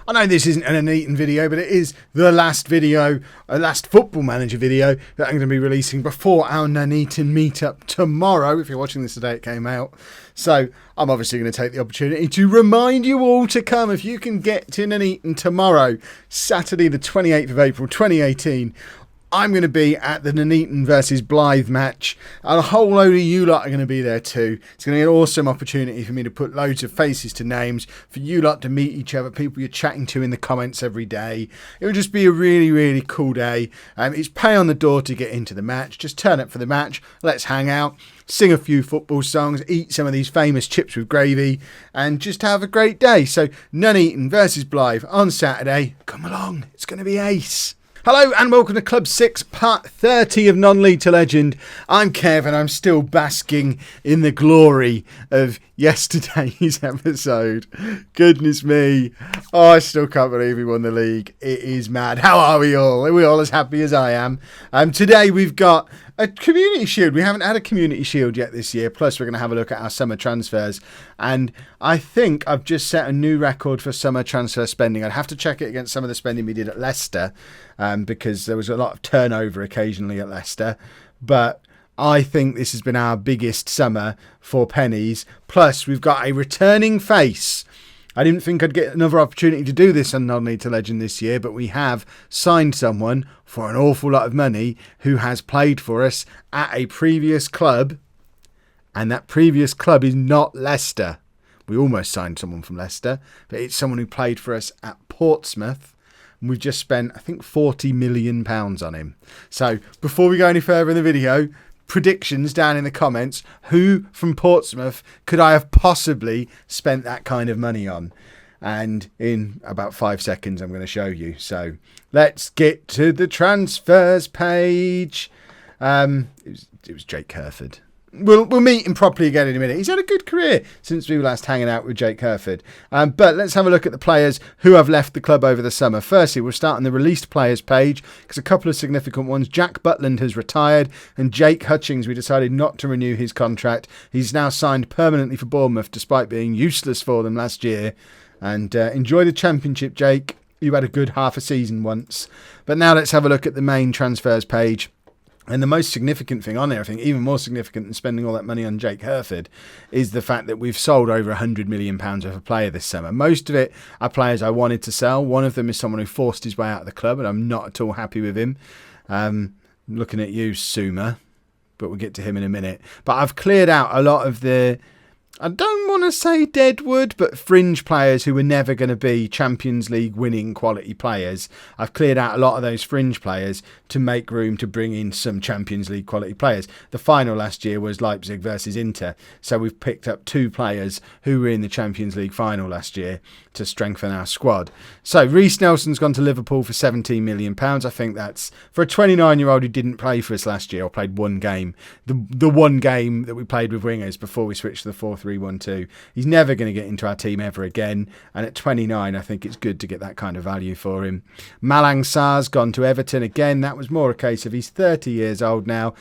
I know this isn't an Nuneaton video, but it is the last video, last Football Manager video that I'm going to be releasing before our Nuneaton meetup tomorrow, if you're watching this the day it came out. So I'm obviously going to take the opportunity to remind you all to come. If you can get to Nuneaton tomorrow, Saturday the 28th of April 2018, I'm going to be at the Nuneaton versus Blythe match. And a whole load of you lot are going to be there too. It's going to be an awesome opportunity for me to put loads of faces to names, for you lot to meet each other, people you're chatting to in the comments every day. It will just be a really, really cool day. It's pay on the door to get into the match. Just turn up for the match. Let's hang out, sing a few football songs, eat some of these famous chips with gravy, and just have a great day. So Nuneaton versus Blythe on Saturday. Come along. It's going to be ace. Hello and welcome to Club 6, part 30 of Non-League to Legend. I'm Kev and I'm still basking in the glory of yesterday's episode. Goodness me. Oh, I still can't believe we won the league. It is mad. How are we all? Are we all as happy as I am? Today we've got a Community Shield. We haven't had a Community Shield yet this year. Plus we're going to have a look at our summer transfers. And I think I've just set a new record for summer transfer spending. I'd have to check it against some of the spending we did at Leicester. Because there was a lot of turnover occasionally at Leicester. But I think this has been our biggest summer for pennies. Plus, we've got a returning face. I didn't think I'd get another opportunity to do this on Non-League to Legend this year, but we have signed someone for an awful lot of money who has played for us at a previous club. And that previous club is not Leicester. We almost signed someone from Leicester, but it's someone who played for us at Portsmouth. We've just spent, I think, £40 million on him. So before we go any further in the video, predictions down in the comments. Who from Portsmouth could I have possibly spent that kind of money on? And in about 5 seconds, I'm going to show you. So let's get to the transfers page. It was Jake Hereford. We'll meet him properly again in a minute. He's had a good career since we were last hanging out with Jake Hereford. But let's have a look at the players who have left the club over the summer. Firstly, we'll start on the released players page because a couple of significant ones. Jack Butland has retired and Jake Hutchings, we decided not to renew his contract. He's now signed permanently for Bournemouth despite being useless for them last year. And enjoy the Championship, Jake. You had a good half a season once. But now let's have a look at the main transfers page. And the most significant thing on there, I think, even more significant than spending all that money on Jake Hereford, is the fact that we've sold over £100 million worth of player this summer. Most of it are players I wanted to sell. One of them is someone who forced his way out of the club, and I'm not at all happy with him. Looking at you, Suma, but we'll get to him in a minute. But I've cleared out a lot of the, I don't want to say deadwood, but fringe players who were never going to be Champions League winning quality players. I've cleared out a lot of those fringe players to make room to bring in some Champions League quality players. The final last year was Leipzig versus Inter. So we've picked up 2 players who were in the Champions League final last year to strengthen our squad. So Reece Nelson's gone to Liverpool for £17 million. I think that's, for a 29-year-old who didn't play for us last year or played one game, the one game that we played with wingers before we switched to the 4-3-1-2. He's never going to get into our team ever again. And at 29, I think it's good to get that kind of value for him. Malang Sarr's gone to Everton again. That was more a case of he's 30 years old now.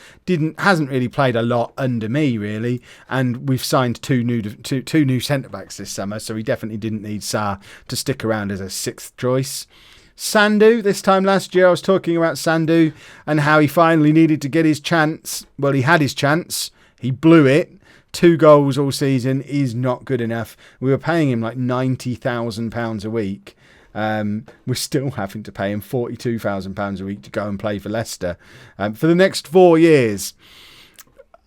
Hasn't really played a lot under me, really. And we've signed two new centre-backs this summer, so he definitely didn't need Sarr to stick around as a 6th choice. Sandu, this time last year I was talking about Sandu and how he finally needed to get his chance. Well, he had his chance. He blew it. 2 goals all season is not good enough. We were paying him like £90,000 a week. We're still having to pay him £42,000 a week to go and play for Leicester for the next 4 years.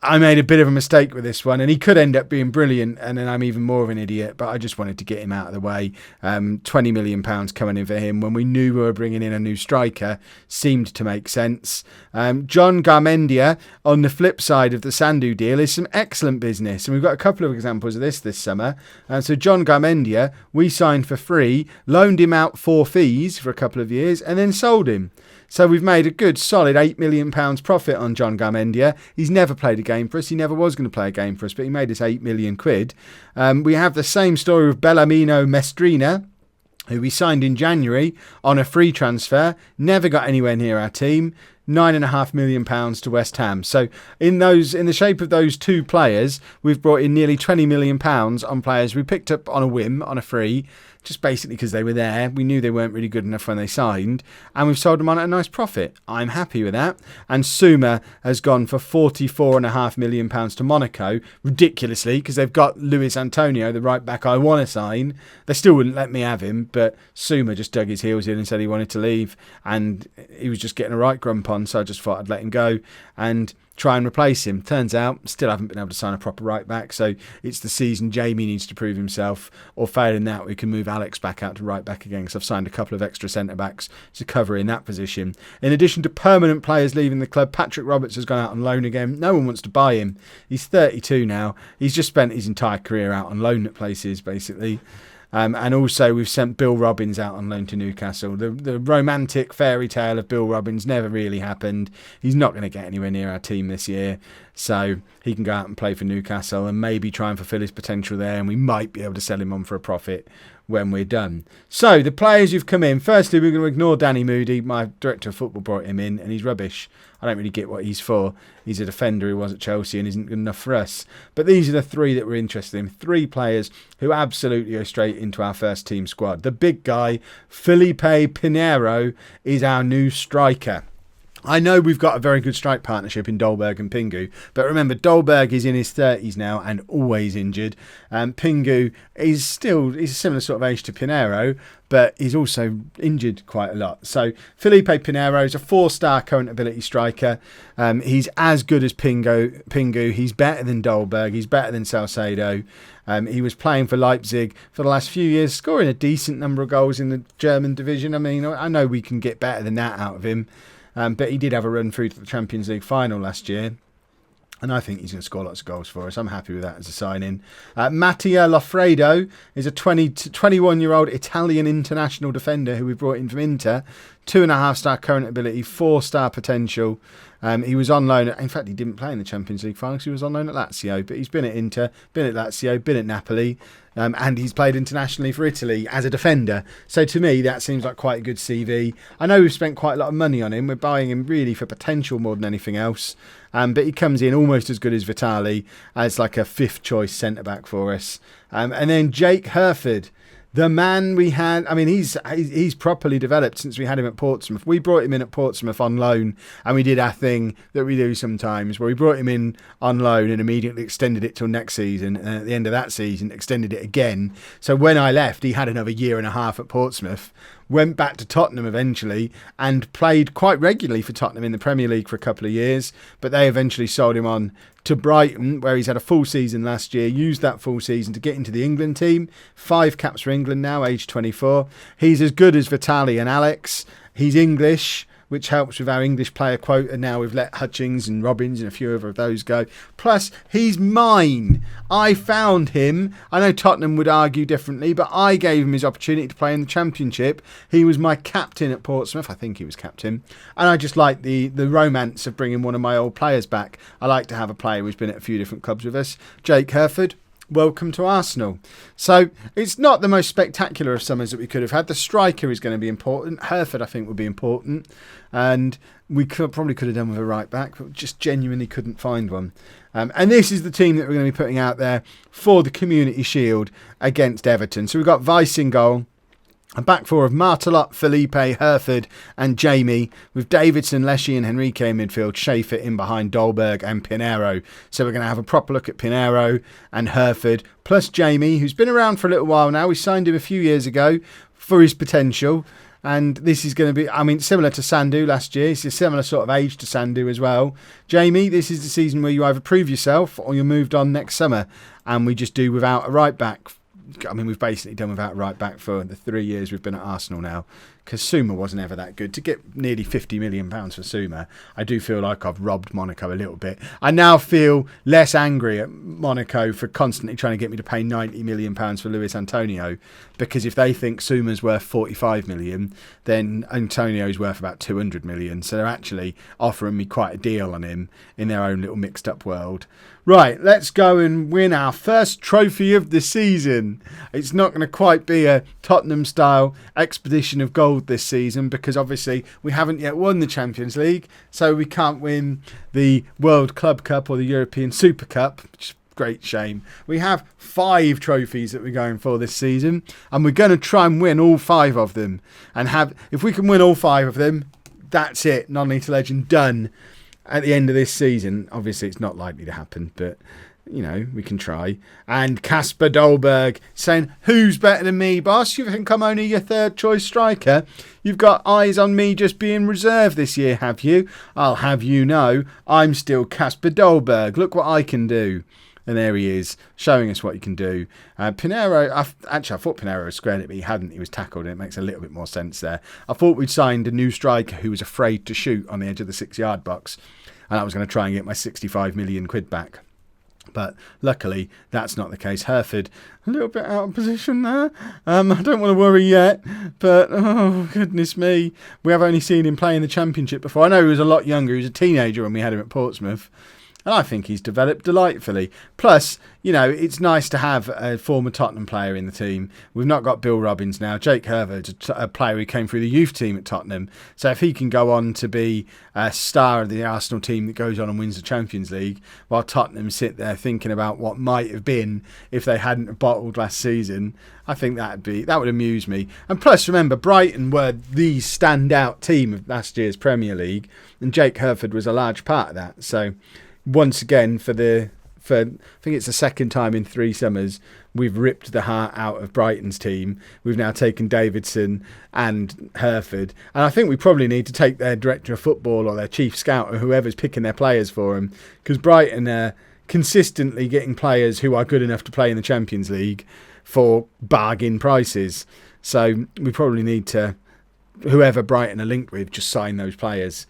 I made a bit of a mistake with this one, and he could end up being brilliant, and then I'm even more of an idiot, but I just wanted to get him out of the way. £20 million coming in for him when we knew we were bringing in a new striker seemed to make sense. John Garmendia, on the flip side of the Sandu deal, is some excellent business, and we've got a couple of examples of this summer. So John Garmendia, we signed for free, loaned him out for fees for a couple of years, and then sold him. So we've made a good solid £8 million profit on John Garmendia. He's never played a game for us. He never was going to play a game for us, but he made us £8 million. We have the same story with Bellarmino Mestrina, who we signed in January on a free transfer, never got anywhere near our team. £9.5 million to West Ham. So in the shape of those 2 players, we've brought in nearly £20 million on players we picked up on a whim, on a free, just basically because they were there. We knew they weren't really good enough when they signed, and we've sold them on at a nice profit. I'm happy with that. And Souma has gone for £44.5 million to Monaco, ridiculously, because they've got Luis Antonio, the right back I want to sign. They still wouldn't let me have him, but Souma just dug his heels in and said he wanted to leave, and he was just getting a right grump on, so I just thought I'd let him go and try and replace him. Turns out, still haven't been able to sign a proper right back, so it's the season Jamie needs to prove himself, or failing that, we can move Alex back out to right back again, because I've signed a couple of extra centre-backs to cover in that position. In addition to permanent players leaving the club, Patrick Roberts has gone out on loan again. No one wants to buy him. He's 32 now. He's just spent his entire career out on loan at places, basically. And also we've sent Bill Robbins out on loan to Newcastle. The romantic fairy tale of Bill Robbins never really happened. He's not going to get anywhere near our team this year. So he can go out and play for Newcastle and maybe try and fulfil his potential there. And we might be able to sell him on for a profit when we're done. So the players who've come in. Firstly, we're going to ignore Danny Moody. My director of football brought him in and he's rubbish. I don't really get what he's for. He's a defender who was at Chelsea and isn't good enough for us. But these are the three that we're interested in. Three players who absolutely go straight into our first team squad. The big guy, Felipe Panero, is our new striker. I know we've got a very good strike partnership in Dolberg and Pingu, but remember, Dolberg is in his 30s now and always injured. Pingu is a similar sort of age to Panero, but he's also injured quite a lot. So Felipe Panero is a 4-star current ability striker. He's as good as Pingu. He's better than Dolberg. He's better than Salcedo. He was playing for Leipzig for the last few years, scoring a decent number of goals in the German division. I mean, I know we can get better than that out of him. But he did have a run through to the Champions League final last year. And I think he's going to score lots of goals for us. I'm happy with that as a sign-in. Mattia Loffredo is a 21-year-old Italian international defender who we brought in from Inter. 2.5-star current ability, 4-star potential. He was on loan. In fact, he didn't play in the Champions League final because he was on loan at Lazio. But he's been at Inter, been at Lazio, been at Napoli. And he's played internationally for Italy as a defender. So to me, that seems like quite a good CV. I know we've spent quite a lot of money on him. We're buying him really for potential more than anything else. But he comes in almost as good as Vitali as like a 5th choice centre-back for us. And then Jake Hereford. The man we had, I mean, he's properly developed since we had him at Portsmouth. We brought him in at Portsmouth on loan, and we did our thing that we do sometimes, where we brought him in on loan and immediately extended it till next season, and at the end of that season, extended it again. So when I left, he had another year and a half at Portsmouth, went back to Tottenham eventually, and played quite regularly for Tottenham in the Premier League for a couple of years, but they eventually sold him on to Brighton, where he's had a full season last year, used that full season to get into the England team. 5 caps for England now, age 24. He's as good as Vitali and Alex. He's English, which helps with our English player quota. Now we've let Hutchings and Robbins and a few of those go. Plus, he's mine. I found him. I know Tottenham would argue differently, but I gave him his opportunity to play in the Championship. He was my captain at Portsmouth. I think he was captain. And I just like the romance of bringing one of my old players back. I like to have a player who's been at a few different clubs with us. Jake Hereford. Welcome to Arsenal. So it's not the most spectacular of summers that we could have had. The striker is going to be important. Hereford, I think, will be important. And we probably could have done with a right back, but just genuinely couldn't find one. And this is the team that we're going to be putting out there for the Community Shield against Everton. So we've got Weiss in goal. A back four of Martelot, Felipe, Hereford and Jamie, with Davidson, Leshy and Henrique in midfield, Schaefer in behind Dolberg and Panero. So we're going to have a proper look at Panero and Hereford, plus Jamie, who's been around for a little while now. We signed him a few years ago for his potential. And this is going to be, I mean, similar to Sandu last year. It's a similar sort of age to Sandu as well. Jamie, this is the season where you either prove yourself or you're moved on next summer. And we just do without a right back. I mean, we've basically done without right back for the 3 years we've been at Arsenal now, because Souma wasn't ever that good. To get nearly £50 million for Souma, I do feel like I've robbed Monaco a little bit. I now feel less angry at Monaco for constantly trying to get me to pay £90 million for Luis Antonio, because if they think Souma's worth £45 million, then Antonio's worth about £200 million. So they're actually offering me quite a deal on him in their own little mixed up world. Right, let's go and win our first trophy of the season. It's not going to quite be a Tottenham-style expedition of gold this season, because obviously we haven't yet won the Champions League, so we can't win the World Club Cup or the European Super Cup, which great shame. We have 5 trophies that we're going for this season, and we're going to try and win all 5 of them. And if we can win all 5 of them, that's it. Non-Elite Legend done at the end of this season. Obviously, it's not likely to happen, but you know, we can try. And Casper Dolberg saying, who's better than me, boss? You think I'm only your 3rd choice striker? You've got eyes on me just being reserved this year, have you? I'll have you know, I'm still Casper Dolberg. Look what I can do. And there he is, showing us what he can do. Panero, I thought Panero was squared it, but he hadn't. He was tackled, and it makes a little bit more sense there. I thought we'd signed a new striker who was afraid to shoot on the edge of the 6-yard box, and I was going to try and get my 65 million quid back. But luckily, that's not the case. Hereford, a little bit out of position there. I don't want to worry yet, but oh, goodness me. We have only seen him play in the Championship before. I know he was a lot younger. He was a teenager when we had him at Portsmouth. And I think he's developed delightfully. Plus, you know, it's nice to have a former Tottenham player in the team. We've not got Bill Robbins now. Jake Hereford's a player who came through the youth team at Tottenham. So if he can go on to be a star of the Arsenal team that goes on and wins the Champions League, while Tottenham sit there thinking about what might have been if they hadn't bottled last season, I think that would amuse me. And plus, remember, Brighton were the standout team of last year's Premier League, and Jake Hereford was a large part of that. So once again, for I think it's the 2nd time in 3 summers, we've ripped the heart out of Brighton's team. We've now taken Davidson and Hereford. And I think we probably need to take their director of football or their chief scout or whoever's picking their players for them. Because Brighton are consistently getting players who are good enough to play in the Champions League for bargain prices. So we probably need to, whoever Brighton are linked with, just sign those players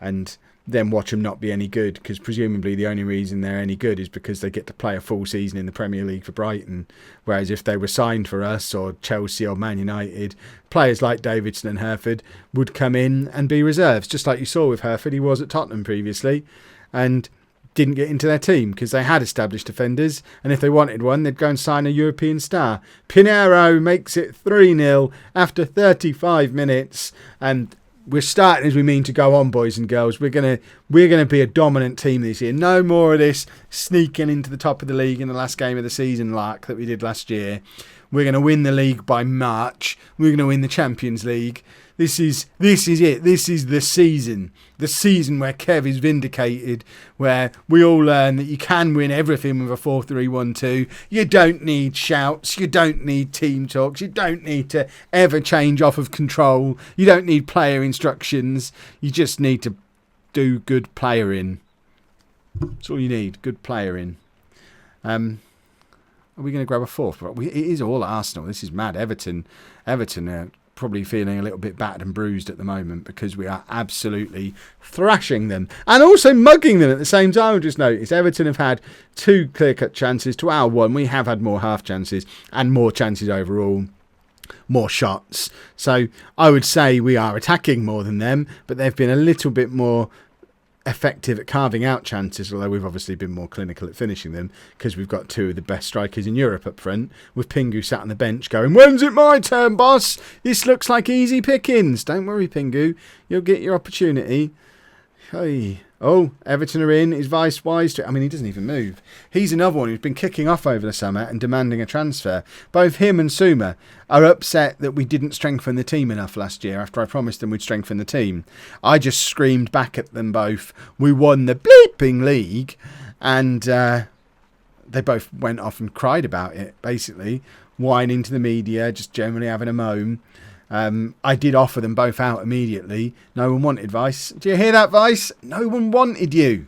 and then watch them not be any good, because presumably the only reason they're any good is because they get to play a full season in the Premier League for Brighton. Whereas if they were signed for us or Chelsea or Man United, players like Davidson and Hereford would come in and be reserves, just like you saw with Hereford. He was at Tottenham previously and didn't get into their team because they had established defenders, and if they wanted one, they'd go and sign a European star. Panero makes it 3-0 after 35 minutes, and we're starting as we mean to go on, boys and girls. We're gonna be a dominant team this year. No more of this sneaking into the top of the league in the last game of the season lark that we did last year. We're going to win the league by March. We're going to win the Champions League. This is it. This is the season. The season where Kev is vindicated, where we all learn that you can win everything with a 4-3-1-2. You don't need shouts. You don't need team talks. You don't need to ever change off of control. You don't need player instructions. You just need to do good playering. That's all you need. Good playering. Are we going to grab a 4th? It is all Arsenal. This is mad. Everton are probably feeling a little bit battered and bruised at the moment because we are absolutely thrashing them and also mugging them at the same time. I just noticed Everton have had 2 clear-cut chances to our 1. We have had more half chances and more chances overall, more shots. So I would say we are attacking more than them, but they've been a little bit more effective at carving out chances, although we've obviously been more clinical at finishing them because we've got 2 of the best strikers in Europe up front, with Pingu sat on the bench going, when's it my turn, boss? This looks like easy pickings. Don't worry, Pingu, you'll get your opportunity. Hey. Oh, Everton are in. Is Vice wise to... I mean, he doesn't even move. He's another one who's been kicking off over the summer and demanding a transfer. Both him and Suma are upset that we didn't strengthen the team enough last year after I promised them we'd strengthen the team. I just screamed back at them both, we won the bleeping league, and they both went off and cried about it, basically, whining to the media, just generally having a moan. I did offer them both out immediately. No one wanted Vice. Do you hear that, Vice? No one wanted you.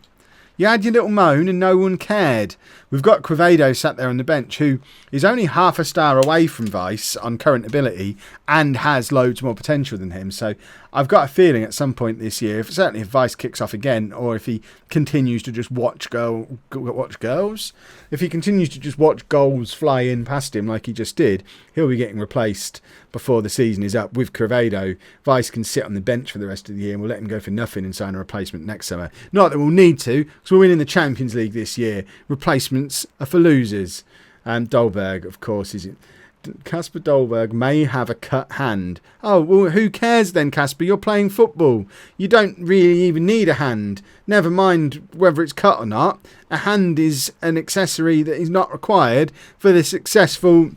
You had your little moan and no one cared. We've got Quevedo sat there on the bench, who is only half a star away from Vice on current ability and has loads more potential than him. So I've got a feeling at some point this year, certainly if Vice kicks off again, or if he continues to just watch girls, if he continues to just watch goals fly in past him like he just did, he'll be getting replaced before the season is up with Quevedo. Vice can sit on the bench for the rest of the year and we'll let him go for nothing and sign a replacement next summer. Not that we'll need to, because we're winning the Champions League this year. Replacements are for losers. Dolberg, of course, is Kasper Dolberg may have a cut hand. Oh, well, who cares then, Kasper? You're playing football. You don't really even need a hand. Never mind whether it's cut or not. A hand is an accessory that is not required for the successful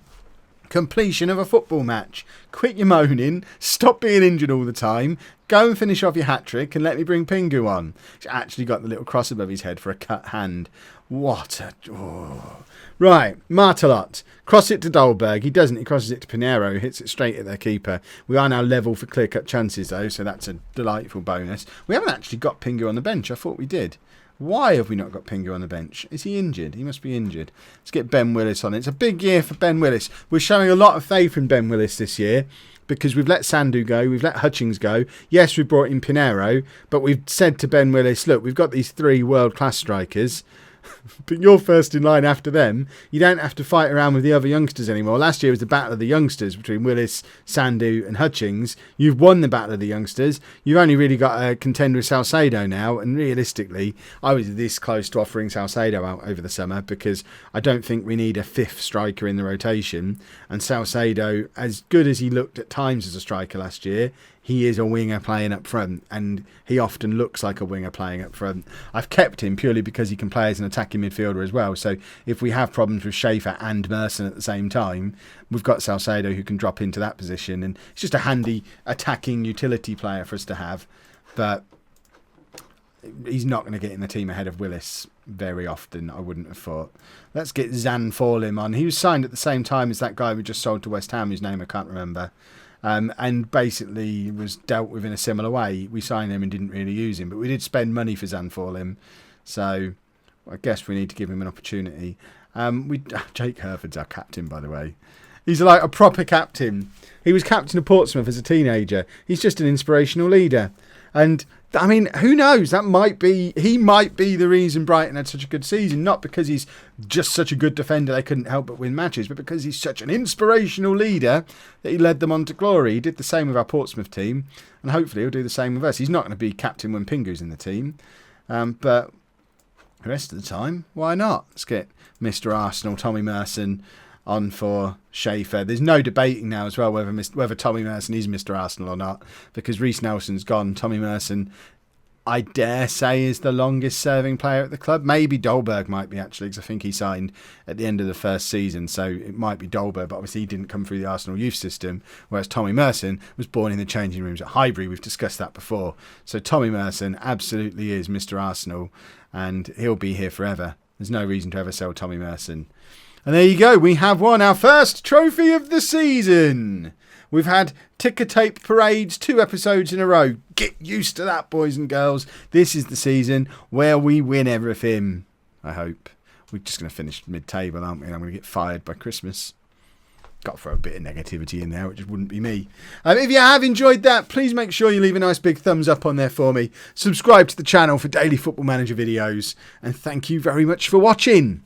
completion of a football match. Quit your moaning. Stop being injured all the time. Go and finish off your hat-trick and let me bring Pingu on. He's actually got the little cross above his head for a cut hand. What a... Oh. Right, Martelot. Cross it to Dolberg. He doesn't. He crosses it to Panero. Hits it straight at their keeper. We are now level for clear-cut chances, though, so that's a delightful bonus. We haven't actually got Pingu on the bench. I thought we did. Why have we not got Pingu on the bench? Is he injured? He must be injured. Let's get Ben Willis on. It's a big year for Ben Willis. We're showing a lot of faith in Ben Willis this year because we've let Sandu go. We've let Hutchings go. Yes, we brought in Panero, but we've said to Ben Willis, look, we've got these 3 world-class strikers. But you're first in line after them. You don't have to fight around with the other youngsters anymore. Last year was the battle of the youngsters between Willis, Sandu and Hutchings. You've won the battle of the youngsters. You've only really got to contend with Salcedo now. And realistically, I was this close to offering Salcedo out over the summer because I don't think we need a 5th striker in the rotation. And Salcedo, as good as he looked at times as a striker last year, he is a winger playing up front, and he often looks like a winger playing up front. I've kept him purely because he can play as an attacking midfielder as well. So if we have problems with Schaefer and Merson at the same time, we've got Salcedo who can drop into that position, and it's just a handy attacking utility player for us to have. But he's not going to get in the team ahead of Willis very often, I wouldn't have thought. Let's get Zan Forlim on. He was signed at the same time as that guy we just sold to West Ham, whose name I can't remember. And basically was dealt with in a similar way. We signed him and didn't really use him, but we did spend money for Zan Forlim, so I guess we need to give him an opportunity. Jake Hereford's our captain, by the way. He's like a proper captain. He was captain of Portsmouth as a teenager. He's just an inspirational leader. And I mean, who knows? He might be the reason Brighton had such a good season. Not because he's just such a good defender they couldn't help but win matches, but because he's such an inspirational leader that he led them on to glory. He did the same with our Portsmouth team, and hopefully he'll do the same with us. He's not going to be captain when Pingu's in the team, but the rest of the time, why not? Let's get Mr. Arsenal, Tommy Merson, on for Schaefer. There's no debating now as well whether Tommy Merson is Mr. Arsenal or not, because Reece Nelson's gone. Tommy Merson, I dare say, is the longest serving player at the club. Maybe Dolberg might be, actually, because I think he signed at the end of the first season, so it might be Dolberg, but obviously he didn't come through the Arsenal youth system, whereas Tommy Merson was born in the changing rooms at Highbury. We've discussed that before. So Tommy Merson absolutely is Mr. Arsenal, and he'll be here forever. There's no reason to ever sell Tommy Merson. And there you go, we have won our first trophy of the season. We've had ticker tape parades 2 episodes in a row. Get used to that, boys and girls. This is the season where we win everything, I hope. We're just going to finish mid-table, aren't we? And I'm going to get fired by Christmas. Got to throw a bit of negativity in there, which wouldn't be me. If you have enjoyed that, please make sure you leave a nice big thumbs up on there for me. Subscribe to the channel for daily Football Manager videos. And thank you very much for watching.